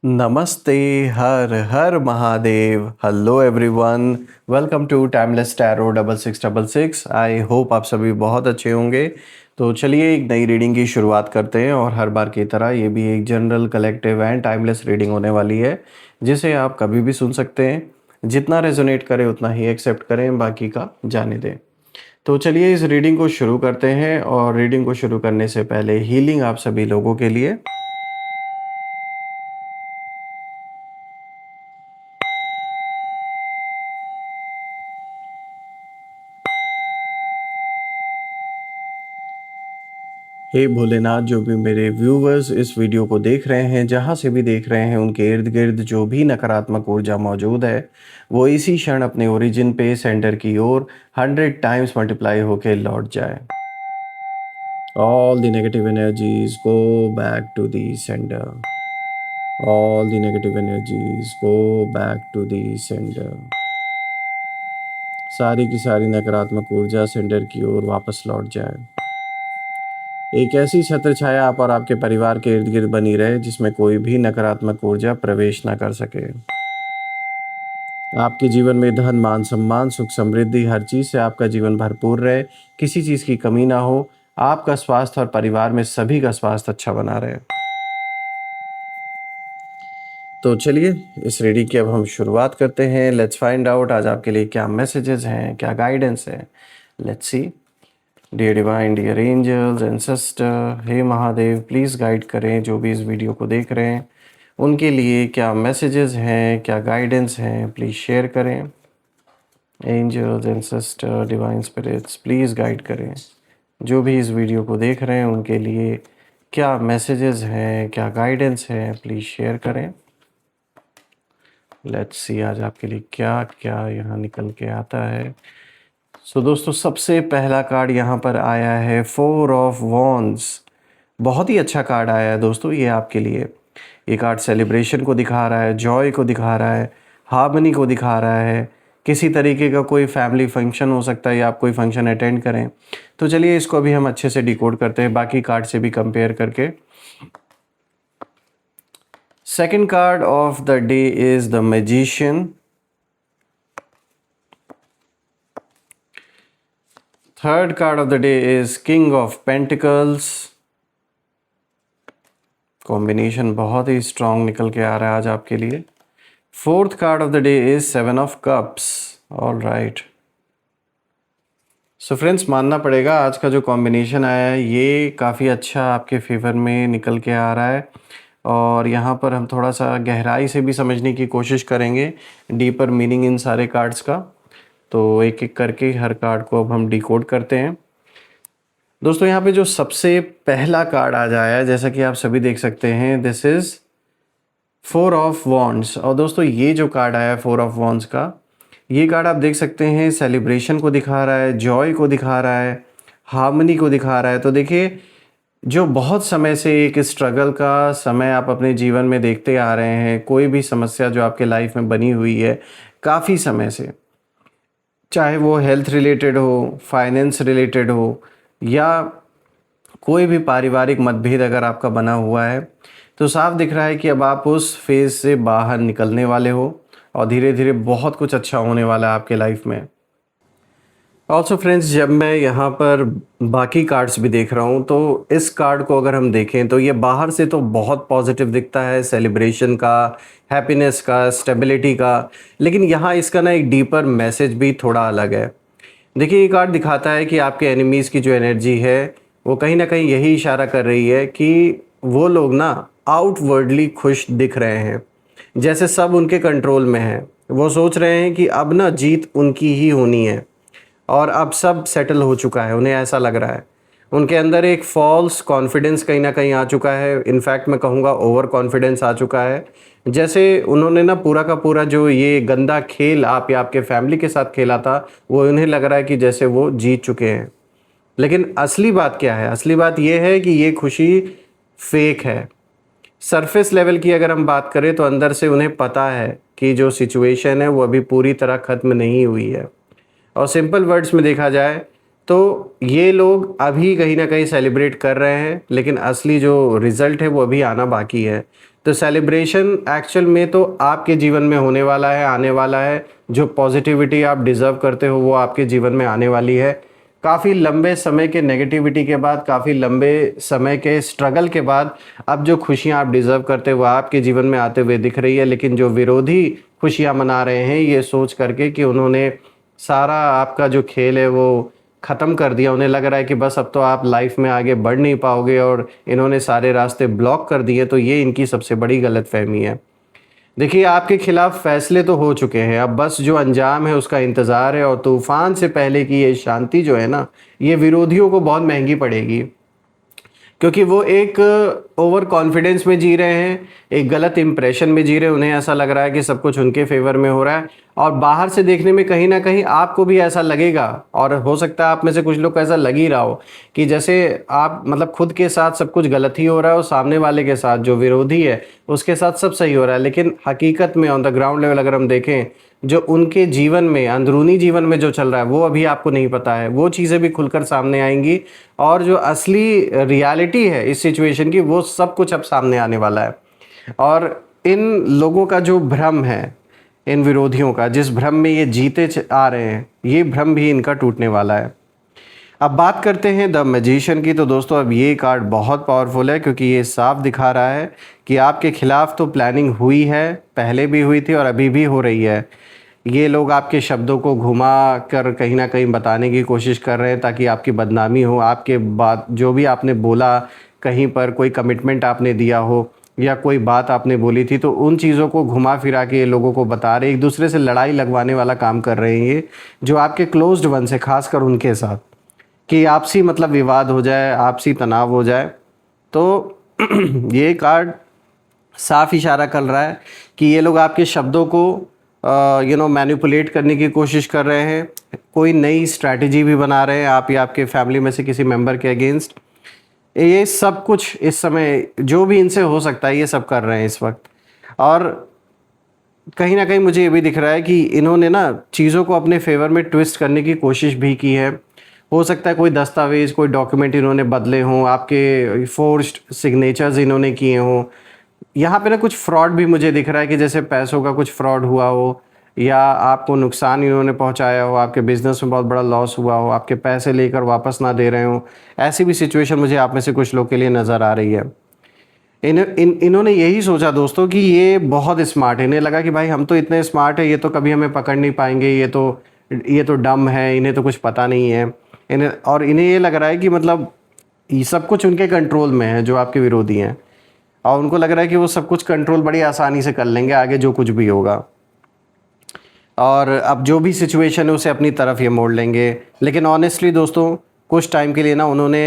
नमस्ते, हर हर Mahadev. Hello everyone, welcome to timeless tarot 6666। I hope आप सभी बहुत अच्छे होंगे। तो चलिए एक नई रीडिंग की शुरुआत करते हैं और हर बार की तरह ये भी एक general collective and timeless reading होने वाली है, जिसे आप कभी भी सुन सकते हैं। जितना रेजोनेट करे उतना ही एक्सेप्ट करें, बाकी का जाने दें। तो चलिए इस रीडिंग को शुरू करते हैं और रीडिंग को शुरू करने से पहले हीलिंग आप सभी लोगों के लिए। हे भोलेनाथ, जो भी मेरे व्यूवर्स इस वीडियो को देख रहे हैं, जहाँ से भी देख रहे हैं, उनके इर्द गिर्द जो भी नकारात्मक ऊर्जा मौजूद है वो इसी क्षण अपने ओरिजिन पे सेंटर की ओर 100 टाइम्स मल्टीप्लाई होके लौट जाए। All the negative energies go back to the centre. All the negative energies go back to the centre. सारी की सारी नकारात्मक ऊर्जा सेंटर की ओर वापस लौट जाए। एक ऐसी छत्र छाया आप और आपके परिवार के इर्द गिर्द बनी रहे जिसमें कोई भी नकारात्मक ऊर्जा प्रवेश ना कर सके। आपके जीवन में धन, मान, सम्मान, सुख, समृद्धि, हर चीज से आपका जीवन भरपूर रहे, किसी चीज की कमी ना हो। आपका स्वास्थ्य और परिवार में सभी का स्वास्थ्य अच्छा बना रहे। तो चलिए इस रीडिंग की अब हम शुरुआत करते हैं। लेट्स फाइंड आउट आज आपके लिए क्या मैसेजेस हैं, क्या गाइडेंस है। Let's see. Dear divine, dear angels and sister, हे महादेव, प्लीज़ गाइड करें जो भी इस वीडियो को देख रहे हैं, उनके लिए क्या मैसेजेस हैं, क्या गाइडेंस हैं, प्लीज़ शेयर करें। Angels and sister, divine spirits, please guide करें जो भी इस वीडियो को देख रहे हैं, उनके लिए क्या मैसेजेस हैं, क्या गाइडेंस है, प्लीज़ शेयर करें। लेट्स सी आज आपके लिए क्या क्या यहाँ निकल के आता है। दोस्तों, सबसे पहला कार्ड यहाँ पर आया है 4 ऑफ वॉन्ड्स। बहुत ही अच्छा कार्ड आया है दोस्तों ये आपके लिए। ये कार्ड सेलिब्रेशन को दिखा रहा है, जॉय को दिखा रहा है, हार्मनी को दिखा रहा है। किसी तरीके का कोई फैमिली फंक्शन हो सकता है या आप कोई फंक्शन अटेंड करें। तो चलिए इसको भी हम अच्छे से डिकोड करते हैं बाकी कार्ड से भी कंपेयर करके। Second card of the day is the magician. Third card of the day is king of pentacles. Combination बहुत ही स्ट्रांग निकल के आ रहा है आज आपके लिए। Fourth card of the day is 7 of cups. All right. So friends, मानना पड़ेगा आज का जो कॉम्बिनेशन आया है ये काफ़ी अच्छा आपके फेवर में निकल के आ रहा है। और यहाँ पर हम थोड़ा सा गहराई से भी समझने की कोशिश करेंगे, डीपर मीनिंग इन सारे कार्ड्स का। तो एक एक करके हर कार्ड को अब हम डिकोड करते हैं। दोस्तों, यहाँ पे जो सबसे पहला कार्ड आ जाया है, जैसा कि आप सभी देख सकते हैं, दिस इज 4 ऑफ वॉन्ड्स। और दोस्तों ये जो कार्ड आया है 4 ऑफ वॉन्ड्स का, ये कार्ड आप देख सकते हैं सेलिब्रेशन को दिखा रहा है, जॉय को दिखा रहा है, हार्मनी को दिखा रहा है। तो देखिए, जो बहुत समय से एक स्ट्रगल का समय आप अपने जीवन में देखते आ रहे हैं, कोई भी समस्या जो आपके लाइफ में बनी हुई है काफ़ी समय से, चाहे वो हेल्थ रिलेटेड हो, फाइनेंस रिलेटेड हो, या कोई भी पारिवारिक मतभेद अगर आपका बना हुआ है, तो साफ दिख रहा है कि अब आप उस फेज़ से बाहर निकलने वाले हो और धीरे धीरे बहुत कुछ अच्छा होने वाला है आपके लाइफ में। ऑल्सो फ्रेंड्स, जब मैं यहाँ पर बाकी कार्ड्स भी देख रहा हूँ तो इस कार्ड को अगर हम देखें तो ये बाहर से तो बहुत पॉजिटिव दिखता है, सेलिब्रेशन का, हैप्पीनेस का, स्टेबिलिटी का। लेकिन यहाँ इसका ना एक डीपर मैसेज भी थोड़ा अलग है। देखिए, ये कार्ड दिखाता है कि आपके एनिमीज़ की जो एनर्जी है वो कहीं ना कहीं यही इशारा कर रही है कि वो लोग ना आउटवर्डली खुश दिख रहे हैं, जैसे सब उनके कंट्रोल में है। वो सोच रहे हैं कि अब ना जीत उनकी ही होनी है और अब सब सेटल हो चुका है, उन्हें ऐसा लग रहा है। उनके अंदर एक फॉल्स कॉन्फिडेंस कहीं ना कहीं आ चुका है। इनफैक्ट मैं कहूँगा ओवर कॉन्फिडेंस आ चुका है। जैसे उन्होंने ना पूरा का पूरा जो ये गंदा खेल आप या आपके फैमिली के साथ खेला था, वो उन्हें लग रहा है कि जैसे वो जीत चुके हैं। लेकिन असली बात क्या है? असली बात ये है कि ये खुशी फेक है। सरफेस लेवल की अगर हम बात करें तो अंदर से उन्हें पता है कि जो सिचुएशन है वो अभी पूरी तरह ख़त्म नहीं हुई है। और सिंपल वर्ड्स में देखा जाए तो ये लोग अभी कहीं ना कहीं सेलिब्रेट कर रहे हैं, लेकिन असली जो रिज़ल्ट है वो अभी आना बाकी है। तो सेलिब्रेशन एक्चुअल में तो आपके जीवन में होने वाला है, आने वाला है। जो पॉजिटिविटी आप डिज़र्व करते हो वो आपके जीवन में आने वाली है। काफ़ी लंबे समय के नेगेटिविटी के बाद, काफ़ी लंबे समय के स्ट्रगल के बाद अब जो खुशियाँ आप डिज़र्व करते हो वो आपके जीवन में आते हुए दिख रही है। लेकिन जो विरोधी खुशियाँ मना रहे हैं ये सोच करके कि उन्होंने सारा आपका जो खेल है वो ख़त्म कर दिया, उन्हें लग रहा है कि बस अब तो आप लाइफ में आगे बढ़ नहीं पाओगे और इन्होंने सारे रास्ते ब्लॉक कर दिए, तो ये इनकी सबसे बड़ी गलतफ़हमी है। देखिए, आपके खिलाफ फैसले तो हो चुके हैं, अब बस जो अंजाम है उसका इंतज़ार है। और तूफ़ान से पहले की ये शांति जो है ना, ये विरोधियों को बहुत महंगी पड़ेगी, क्योंकि वो एक ओवर कॉन्फिडेंस में जी रहे हैं, एक गलत इंप्रेशन में जी रहे हैं। उन्हें ऐसा लग रहा है कि सब कुछ उनके फेवर में हो रहा है और बाहर से देखने में कहीं ना कहीं आपको भी ऐसा लगेगा, और हो सकता है आप में से कुछ लोग को ऐसा लग ही रहा हो कि जैसे आप मतलब खुद के साथ सब कुछ गलत ही हो रहा है और सामने वाले के साथ जो विरोधी है उसके साथ सब सही हो रहा है। लेकिन हकीकत में ऑन द ग्राउंड लेवल अगर हम देखें, जो उनके जीवन में, अंदरूनी जीवन में जो चल रहा है वो अभी आपको नहीं पता है। वो चीज़ें भी खुलकर सामने आएंगी और जो असली रियलिटी है इस सिचुएशन की वो सब कुछ अब सामने आने वाला है। और इन लोगों का जो भ्रम है, इन विरोधियों का जिस भ्रम में ये जीते आ रहे हैं, ये भ्रम भी इनका टूटने वाला है। अब बात करते हैं द मैजिशियन की। तो दोस्तों अब ये कार्ड बहुत पावरफुल है, क्योंकि ये साफ दिखा रहा है कि आपके खिलाफ तो प्लानिंग हुई है, पहले भी हुई थी और अभी भी हो रही है। ये लोग आपके शब्दों को घुमा कर कहीं ना कहीं बताने की कोशिश कर रहे हैं ताकि आपकी बदनामी हो। आपके बात जो भी आपने बोला, कहीं पर कोई कमिटमेंट आपने दिया हो या कोई बात आपने बोली थी, तो उन चीज़ों को घुमा फिरा के ये लोगों को बता रहे, एक दूसरे से लड़ाई लगवाने वाला काम कर रहे हैं ये, जो आपके क्लोज्ड वन से, खासकर उनके साथ, कि आपसी मतलब विवाद हो जाए, आपसी तनाव हो जाए। तो ये कार्ड साफ इशारा कर रहा है कि ये लोग आपके शब्दों को मैनिपुलेट करने की कोशिश कर रहे हैं। कोई नई स्ट्रैटेजी भी बना रहे हैं आप या आपके फैमिली में से किसी मेंबर के अगेंस्ट। ये सब कुछ इस समय जो भी इनसे हो सकता है ये सब कर रहे हैं इस वक्त। और कहीं ना कहीं मुझे ये भी दिख रहा है कि इन्होंने ना चीज़ों को अपने फेवर में ट्विस्ट करने की कोशिश भी की है। हो सकता है कोई दस्तावेज़, कोई डॉक्यूमेंट इन्होंने बदले हों, आपके फोर्स्ड सिग्नेचर्स इन्होंने किए हों। यहाँ पे ना कुछ फ्रॉड भी मुझे दिख रहा है कि जैसे पैसों का कुछ फ्रॉड हुआ हो या आपको नुकसान इन्होंने पहुँचाया हो, आपके बिज़नेस में बहुत बड़ा लॉस हुआ हो, आपके पैसे लेकर वापस ना दे रहे हो। ऐसी भी सिचुएशन मुझे आप में से कुछ लोग के लिए नज़र आ रही है। इन्होंने यही सोचा दोस्तों कि ये बहुत स्मार्ट है। इन्हें लगा कि भाई हम तो इतने स्मार्ट है, ये तो कभी हमें पकड़ नहीं पाएंगे, ये तो डम है, इन्हें तो कुछ पता नहीं है। इन्हें ये लग रहा है कि मतलब ये सब कुछ उनके कंट्रोल में है, जो आपके विरोधी हैं, और उनको लग रहा है कि वो सब कुछ कंट्रोल बड़ी आसानी से कर लेंगे आगे जो कुछ भी होगा, और अब जो भी सिचुएशन है उसे अपनी तरफ ये मोड़ लेंगे। लेकिन ऑनेस्टली दोस्तों कुछ टाइम के लिए ना उन्होंने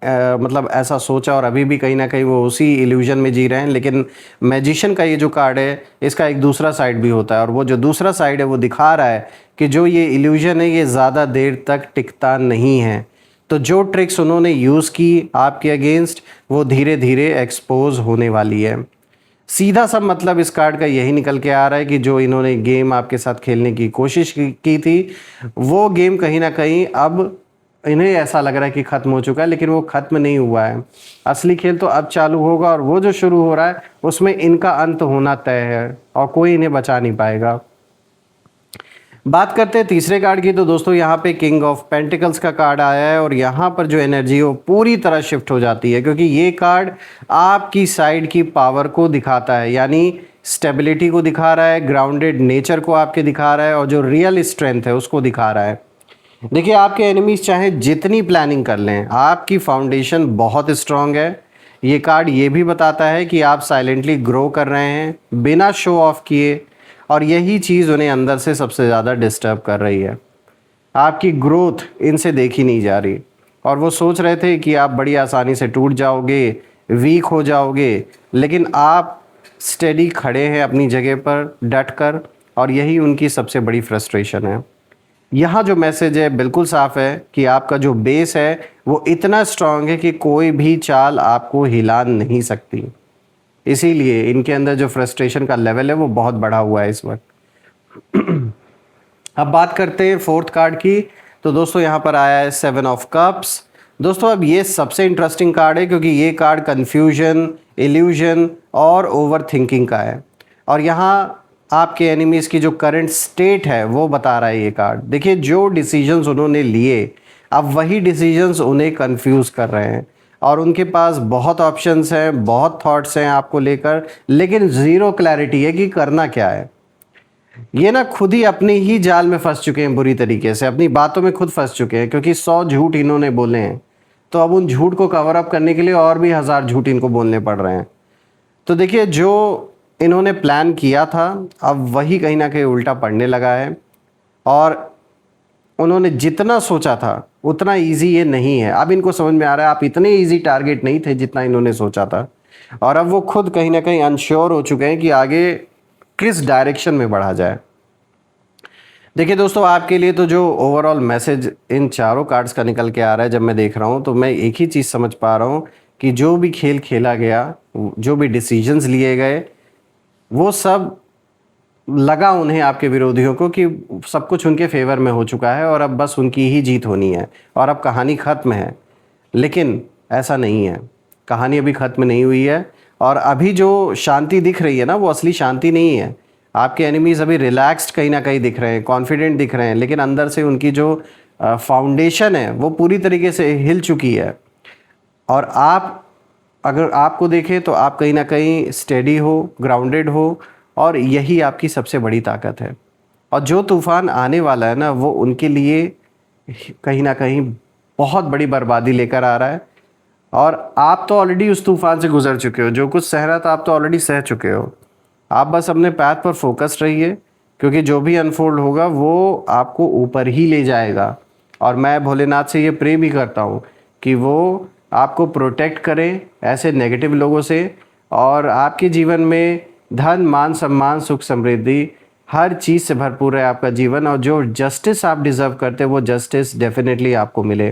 मतलब ऐसा सोचा और अभी भी कहीं ना कहीं वो उसी इल्यूजन में जी रहे हैं। लेकिन मैजिशियन का ये जो कार्ड है इसका एक दूसरा साइड भी होता है, और वो जो दूसरा साइड है वो दिखा रहा है कि जो ये इल्यूजन है ये ज़्यादा देर तक टिकता नहीं है। तो जो ट्रिक्स उन्होंने यूज़ की आपके अगेंस्ट वो धीरे धीरे एक्सपोज होने वाली है। सीधा सा मतलब इस कार्ड का यही निकल के आ रहा है कि जो इन्होंने गेम आपके साथ खेलने की कोशिश की थी वो गेम कहीं ना कहीं अब इन्हें ऐसा लग रहा है कि ख़त्म हो चुका है, लेकिन वो ख़त्म नहीं हुआ है। असली खेल तो अब चालू होगा और वो जो शुरू हो रहा है उसमें इनका अंत होना तय है और कोई इन्हें बचा नहीं पाएगा। बात करते हैं तीसरे कार्ड की। तो दोस्तों यहाँ पे किंग ऑफ पेंटिकल्स का कार्ड आया है और यहाँ पर जो एनर्जी है वो पूरी तरह शिफ्ट हो जाती है, क्योंकि ये कार्ड आपकी साइड की पावर को दिखाता है, यानी स्टेबिलिटी को दिखा रहा है, ग्राउंडेड नेचर को आपके दिखा रहा है और जो रियल स्ट्रेंथ है उसको दिखा रहा है। देखिए, आपके एनिमीज चाहे जितनी प्लानिंग कर लें, आपकी फाउंडेशन बहुत स्ट्रांग है। ये कार्ड ये भी बताता है कि आप साइलेंटली ग्रो कर रहे हैं बिना शो ऑफ किए, और यही चीज़ उन्हें अंदर से सबसे ज़्यादा डिस्टर्ब कर रही है। आपकी ग्रोथ इनसे देखी नहीं जा रही और वो सोच रहे थे कि आप बड़ी आसानी से टूट जाओगे, वीक हो जाओगे, लेकिन आप स्टेडी खड़े हैं अपनी जगह पर डट कर, और यही उनकी सबसे बड़ी फ्रस्ट्रेशन है। यहाँ जो मैसेज है बिल्कुल साफ है कि आपका जो बेस है वो इतना स्ट्रांग है कि कोई भी चाल आपको हिला नहीं सकती। इसीलिए इनके अंदर जो फ्रस्ट्रेशन का लेवल है वो बहुत बढ़ा हुआ है इस वक्त। अब बात करते हैं फोर्थ कार्ड की। तो दोस्तों यहाँ पर आया है 7 ऑफ कप्स। दोस्तों अब ये सबसे इंटरेस्टिंग कार्ड है, क्योंकि ये कार्ड कन्फ्यूजन, इल्यूजन और ओवर थिंकिंग का है। और यहाँ आपके एनिमीज़ की जो करंट स्टेट है वो बता रहा है ये कार्ड। देखिए जो डिसीजंस उन्होंने लिए, अब वही डिसीजंस उन्हें कंफ्यूज कर रहे हैं और उनके पास बहुत ऑप्शंस हैं, बहुत थॉट्स हैं आपको लेकर, लेकिन ज़ीरो क्लैरिटी है कि करना क्या है। ये ना खुद ही अपनी ही जाल में फंस चुके हैं, बुरी तरीके से अपनी बातों में खुद फंस चुके हैं, क्योंकि 100 झूठ इन्होंने बोले हैं, तो अब उन झूठ को कवर अप करने के लिए और भी 1000 झूठ इनको बोलने पड़ रहे हैं। तो देखिए जो इन्होंने प्लान किया था अब वही कहीं ना कहीं उल्टा पड़ने लगा है, और उन्होंने जितना सोचा था उतना इजी ये नहीं है। अब इनको समझ में आ रहा है आप इतने इजी टारगेट नहीं थे जितना इन्होंने सोचा था, और अब वो खुद कहीं ना कहीं अनश्योर हो चुके हैं कि आगे किस डायरेक्शन में बढ़ा जाए। देखिए दोस्तों, आपके लिए तो जो ओवरऑल मैसेज इन चारों कार्ड्स का निकल के आ रहा है, जब मैं देख रहा हूँ तो मैं एक ही चीज़ समझ पा रहा हूँ कि जो भी खेल खेला गया, जो भी डिसीजंस लिए गए, वो सब लगा उन्हें, आपके विरोधियों को, कि सब कुछ उनके फेवर में हो चुका है और अब बस उनकी ही जीत होनी है और अब कहानी ख़त्म है। लेकिन ऐसा नहीं है, कहानी अभी ख़त्म नहीं हुई है, और अभी जो शांति दिख रही है ना वो असली शांति नहीं है। आपके एनिमीज़ अभी रिलैक्स्ड कहीं ना कहीं दिख रहे हैं, कॉन्फिडेंट दिख रहे हैं, लेकिन अंदर से उनकी जो फाउंडेशन है वो पूरी तरीके से हिल चुकी है। और आप, अगर आपको देखें तो आप कहीं ना कहीं स्टेडी हो, ग्राउंडेड हो, और यही आपकी सबसे बड़ी ताकत है। और जो तूफ़ान आने वाला है ना वो उनके लिए कहीं ना कहीं बहुत बड़ी बर्बादी लेकर आ रहा है, और आप तो ऑलरेडी उस तूफ़ान से गुजर चुके हो। जो कुछ सह रहा था आप तो ऑलरेडी सह चुके हो। आप बस अपने पैथ पर फोकस्ड रहिए, क्योंकि जो भी अनफोल्ड होगा वो आपको ऊपर ही ले जाएगा। और मैं भोलेनाथ से ये प्रे भी करता हूँ कि वो आपको प्रोटेक्ट करें ऐसे नेगेटिव लोगों से, और आपके जीवन में धन, मान, सम्मान, सुख, समृद्धि, हर चीज़ से भरपूर है आपका जीवन, और जो जस्टिस आप डिज़र्व करते हैं वो जस्टिस डेफिनेटली आपको मिले।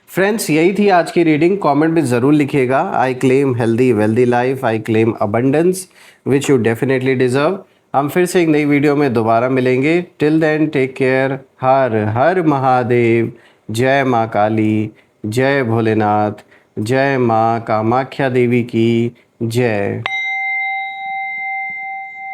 फ्रेंड्स, यही थी आज की रीडिंग। कमेंट में ज़रूर लिखिएगा, I claim healthy wealthy life, I claim abundance which you definitely deserve. हम फिर से एक नई वीडियो में दोबारा मिलेंगे। Till then take care. हर हर महादेव। जय माँ काली, जय भोलेनाथ, जय माँ कामाख्या देवी की जय।